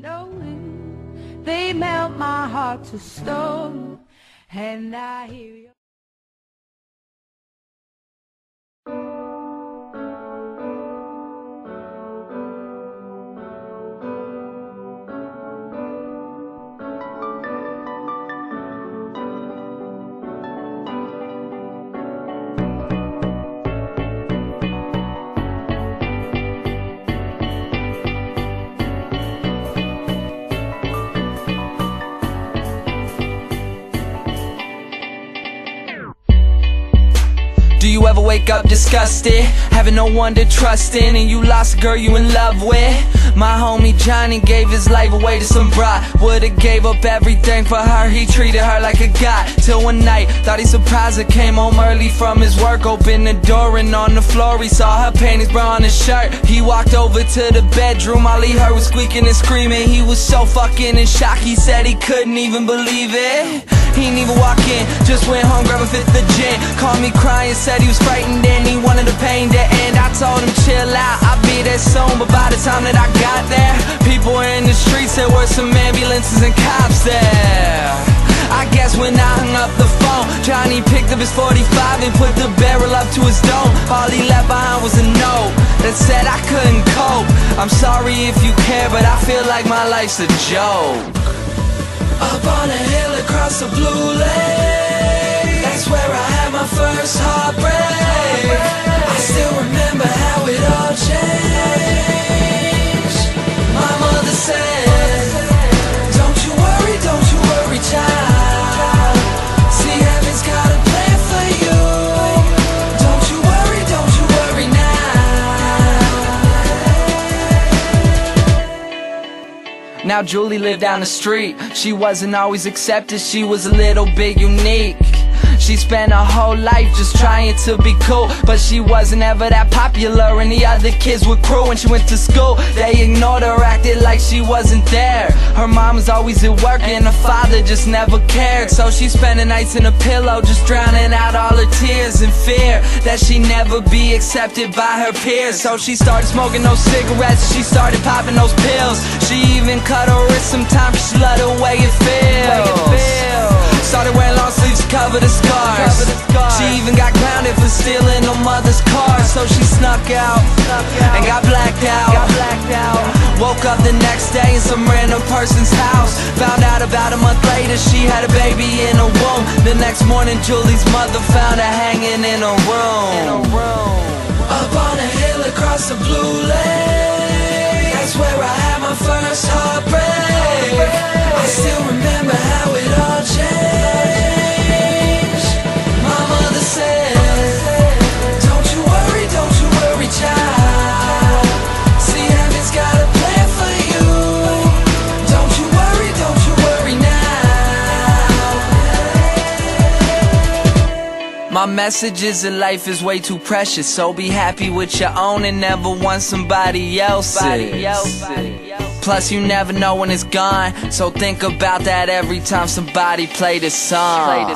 knowing they melt my heart to stone, and I hear you. Do you ever wake up disgusted, having no one to trust in, and you lost a girl you in love with? My homie Johnny gave his life away to some bride. Would've gave up everything for her, he treated her like a god. Till one night, thought he surprised her, came home early from his work, opened the door and on the floor he saw her panties, bra on his shirt. He walked over to the bedroom, all he heard was squeaking and screaming. He was so fucking in shock, he said he couldn't even believe it. He didn't even walk in, just went home, grabbed a fifth of gin. Called me crying, said he was frightened and he wanted the pain to end. I told him chill out, I'll be there soon. But by the time that I got there, people were in the streets, there were some ambulances and cops there. I guess when I hung up the phone, Johnny picked up his 45 and put the barrel up to his dome. All he left behind was a note that said I couldn't cope. I'm sorry if you care, but I feel like my life's a joke. Up on a hill across the blue lake, that's where I had my first heartbreak. I still remember how it all changed. My mother said, don't you worry child, see heaven's got a plan for you. Don't you worry now. Now Julie lived down the street. She wasn't always accepted, she was a little bit unique. She spent her whole life just trying to be cool, but she wasn't ever that popular and the other kids were cruel. When she went to school, they ignored her, acted like she wasn't there. Her mom was always at work and her father just never cared. So she spent the nights in a pillow, just drowning out all her tears in fear that she'd never be accepted by her peers. So she started smoking those cigarettes, she started popping those pills. She even cut her wrist sometimes, she loved the way it feels. Started wearing long sleeves to cover the scars. She even got grounded for stealing her mother's car. So she snuck out and got blacked out. Woke up the next day in some random person's house. Found out about a month later she had a baby in her womb. The next morning Julie's mother found her hanging in her room. Up on a hill across the blue lake, that's where I had my first heartbreak. I still remember how it all changed. My mother said, don't you worry child, see heaven's got a plan for you. Don't you worry now. My message is that life is way too precious, so be happy with your own and never want somebody else's. Plus you never know when it's gone, so think about that every time somebody play this song.